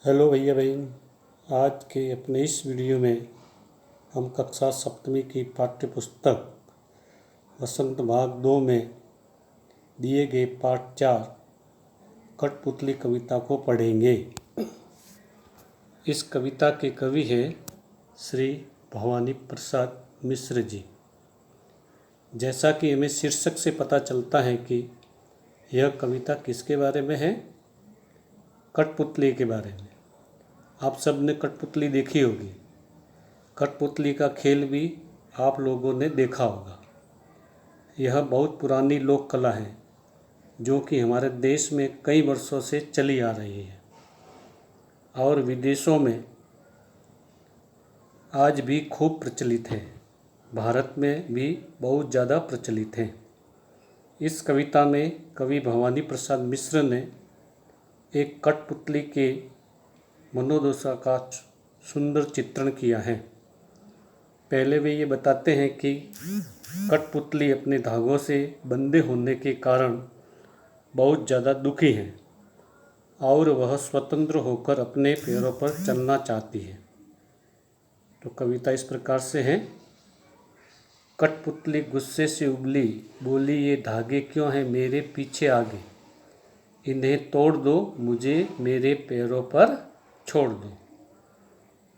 Hello भैया बहन। आज के अपने इस वीडियो में हम कक्षा सप्तमी की पाठ्य पुस्तक वसंत भाग 2 में दिए गए पाठ 4 कठपुतली कविता को पढ़ेंगे। इस कविता के कवि हैं श्री भवानी प्रसाद मिश्र जी। जैसा कि हमें शीर्षक से पता चलता है कि यह कविता किसके बारे में है, कठपुतली के बारे में। आप सब ने कठपुतली देखी होगी। कठपुतली का खेल भी आप लोगों ने देखा होगा। यह बहुत पुरानी लोक कला है जो कि हमारे देश में कई वर्षों से चली आ रही है और विदेशों में आज भी खूब प्रचलित है। भारत में भी बहुत ज़्यादा प्रचलित है। इस कविता में कवि भवानी प्रसाद मिश्र ने एक कठपुतली के मनोदशा का सुंदर चित्रण किया है। पहले वे ये बताते हैं कि कठपुतली अपने धागों से बंधे होने के कारण बहुत ज़्यादा दुखी है और वह स्वतंत्र होकर अपने पैरों पर चलना चाहती है। तो कविता इस प्रकार से है। कठपुतली गुस्से से उबली, बोली ये धागे क्यों हैं मेरे पीछे आगे, इन्हें तोड़ दो मुझे मेरे पैरों पर छोड़ दो।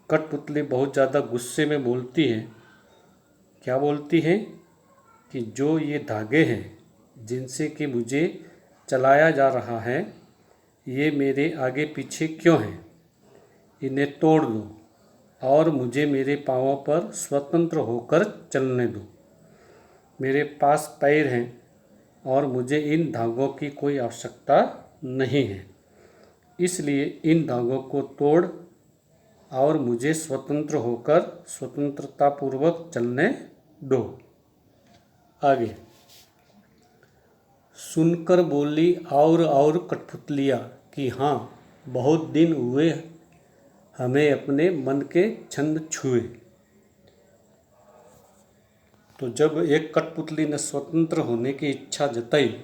कठपुतली बहुत ज़्यादा गुस्से में बोलती है। क्या बोलती है कि जो ये धागे हैं जिनसे कि मुझे चलाया जा रहा है, ये मेरे आगे पीछे क्यों हैं, इन्हें तोड़ दो और मुझे मेरे पाँवों पर स्वतंत्र होकर चलने दो। मेरे पास पैर हैं और मुझे इन धागों की कोई आवश्यकता नहीं है, इसलिए इन धागों को तोड़ और मुझे स्वतंत्र होकर स्वतंत्रतापूर्वक चलने दो। आगे सुनकर बोली और कठपुतलियाँ कि हाँ बहुत दिन हुए हमें अपने मन के छंद छुए। तो जब एक कठपुतली ने स्वतंत्र होने की इच्छा जताई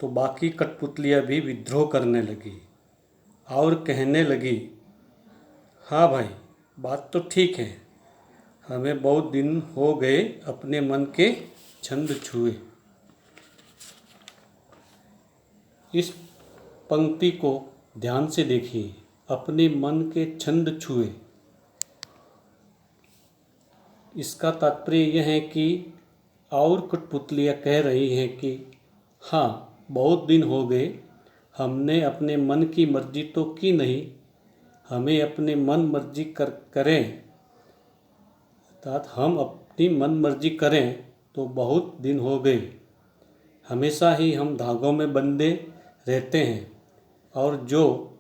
तो बाकी कठपुतलियाँ भी विद्रोह करने लगी और कहने लगी, हाँ भाई बात तो ठीक है, हमें बहुत दिन हो गए अपने मन के छंद छुए। इस पंक्ति को ध्यान से देखिए। अपने मन के छंद छुए, इसका तात्पर्य यह है कि और कठपुतलियाँ कह रही हैं कि हाँ बहुत दिन हो गए, हमने अपने मन की मर्जी तो की नहीं, हमें अपने मन मर्जी करें, अर्थात हम अपनी मन मर्जी करें तो बहुत दिन हो गए। हमेशा ही हम धागों में बंधे रहते हैं और जो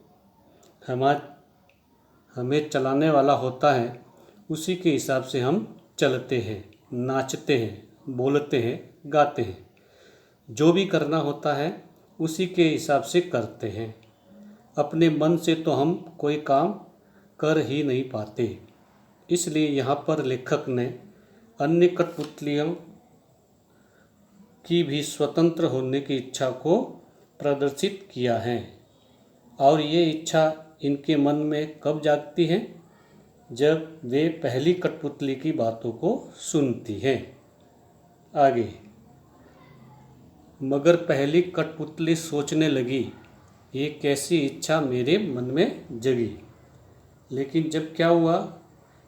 हमें चलाने वाला होता है उसी के हिसाब से हम चलते हैं, नाचते हैं, बोलते हैं, गाते हैं। जो भी करना होता है उसी के हिसाब से करते हैं। अपने मन से तो हम कोई काम कर ही नहीं पाते। इसलिए यहाँ पर लेखक ने अन्य कठपुतलियों की भी स्वतंत्र होने की इच्छा को प्रदर्शित किया है। और ये इच्छा इनके मन में कब जागती है, जब वे पहली कठपुतली की बातों को सुनती हैं। आगे मगर पहली कठपुतली सोचने लगी, ये कैसी इच्छा मेरे मन में जगी। लेकिन जब क्या हुआ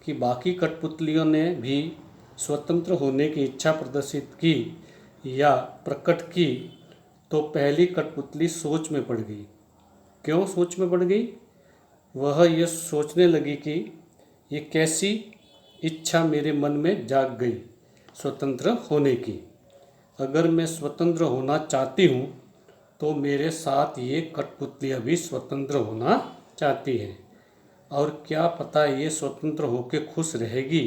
कि बाकी कठपुतलियों ने भी स्वतंत्र होने की इच्छा प्रदर्शित की या प्रकट की, तो पहली कठपुतली सोच में पड़ गई। क्यों सोच में पड़ गई? वह यह सोचने लगी कि ये कैसी इच्छा मेरे मन में जाग गई स्वतंत्र होने की। अगर मैं स्वतंत्र होना चाहती हूँ तो मेरे साथ ये कठपुतलियाँ भी स्वतंत्र होना चाहती हैं, और क्या पता ये स्वतंत्र होकर खुश रहेगी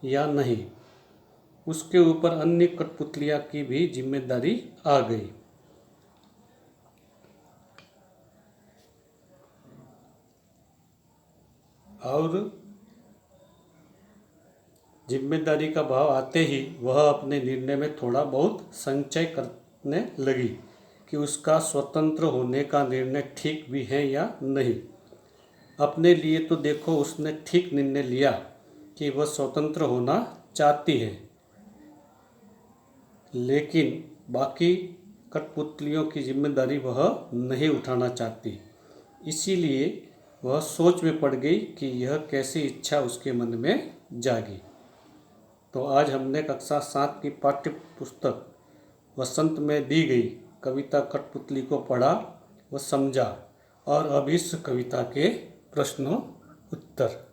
या नहीं। उसके ऊपर अन्य कठपुतलियाँ की भी जिम्मेदारी आ गई। और जिम्मेदारी का भाव आते ही वह अपने निर्णय में थोड़ा बहुत संचय करने लगी कि उसका स्वतंत्र होने का निर्णय ठीक भी है या नहीं। अपने लिए तो देखो उसने ठीक निर्णय लिया कि वह स्वतंत्र होना चाहती है, लेकिन बाकी कठपुतलियों की जिम्मेदारी वह नहीं उठाना चाहती। इसीलिए वह सोच में पड़ गई कि यह कैसी इच्छा उसके मन में जागी। तो आज हमने कक्षा 7 की पाठ्य पुस्तक वसंत में दी गई कविता कठपुतली को पढ़ा व समझा, और अब इस कविता के प्रश्नों उत्तर।